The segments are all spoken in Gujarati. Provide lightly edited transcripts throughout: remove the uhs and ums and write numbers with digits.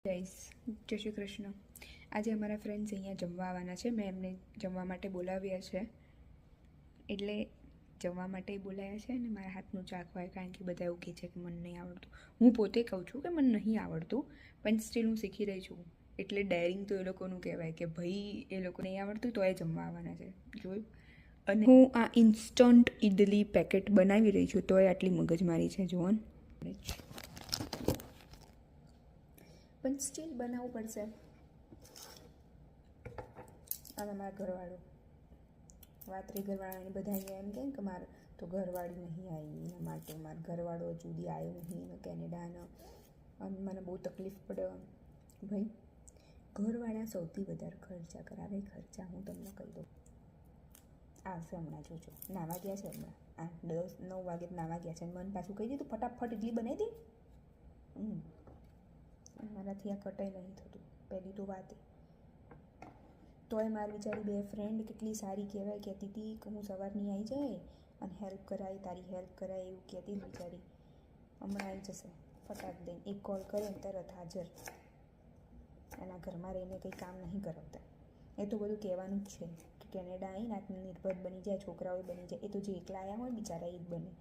જય શ્રી કૃષ્ણ. આજે અમારા ફ્રેન્ડ્સ અહીંયા જમવા આવવાના છે. મેં એમને જમવા માટે બોલાવ્યા છે. એટલે જમવા માટે બોલાવ્યા છે અને મારા હાથનું ચાખવાય, કારણ કે બધા એવું કહે છે કે મને નહીં આવડતું. હું પોતે કહું છું કે મને નહીં આવડતું, પણ સ્ટીલ હું શીખી રહી છું. એટલે ડેરિંગ તો એ લોકોનું કહેવાય કે ભાઈ એ લોકો નહીં આવડતું તો એ જમવા આવવાના છે. જોયું? અને હું આ ઇન્સ્ટન્ટ ઇડલી પેકેટ બનાવી રહી છું, તો એ આટલી મગજમારી છે. જુઓ ને, પણ સ્ટીલ બનાવવું પડશે. અને મારા ઘરવાળો વાત રહી ઘરવાળાની, બધા અહીંયા એમ કહે કે મારે તો ઘરવાળી નહીં આવી, એના માટે મારા ઘરવાળો હજુ સુધી આવ્યો નહીં કેનેડાનો. અને મને બહુ તકલીફ પડે. ભાઈ, ઘરવાળા સૌથી વધારે ખર્ચા કરાવે. ખર્ચા હું તમને કહી દઉં. આવશે હમણાં, જોજો. નાવા ગયા છે હમણાં, 8-10-9 વાગે નાવા ગયા છે. મને પાછું કહી દીધું ફટાફટ ઇડલી બનાવી દે. મારાથી આ કટાઈ નહીં થતું, પહેલી તો વાત. તોય મારી બિચારી બે ફ્રેન્ડ કેટલી સારી કહેવાય, કહેતી હતી કે હું સવારની આવી જાય અને હેલ્પ કરાય, તારી હેલ્પ કરાય, એવું કહેતી બિચારી. હમણાં આવી જશે ફટાક દઈને, એક કોલ કરે તરત હાજર. એના ઘરમાં રહીને કંઈ કામ નહીં કરાવતા. એ તો બધું કહેવાનું જ છે કે કેનેડા આવીને આત્મનિર્ભર બની જાય, છોકરાઓ બની જાય. એ તો જે એકલા આવ્યા હોય બિચારા એ જ બને.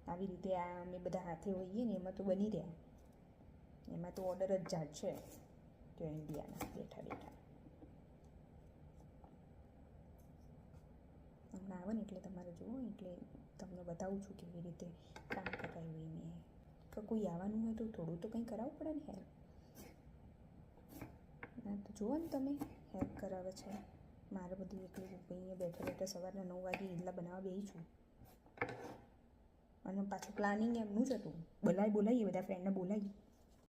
આવી રીતે આ અમે બધા હાથે હોઈએ ને એમાં તો બની રહ્યા. એમાં તો ઓર્ડર જ જાત છે જો ઇન્ડિયાના બેઠા બેઠા. હમણાં આવે ને એટલે તમારે જુઓ, એટલે તમને બતાવું છું કેવી રીતે કામ કરાવ્યું મેં. કે કોઈ આવવાનું હોય તો થોડું તો કંઈ કરાવવું પડે ને હેલ્પ. ના તો જુઓ ને તમે, હેલ્પ કરાવે છે. મારે બધું એકલું અહીંયા બેઠા બેઠા સવારના 9 વાગે ઇડલા બનાવવા બેસી છું. અને પાછું પ્લાનિંગ એમનું જ હતું. બોલાવીએ બધા ફ્રેન્ડને બોલાવીએ.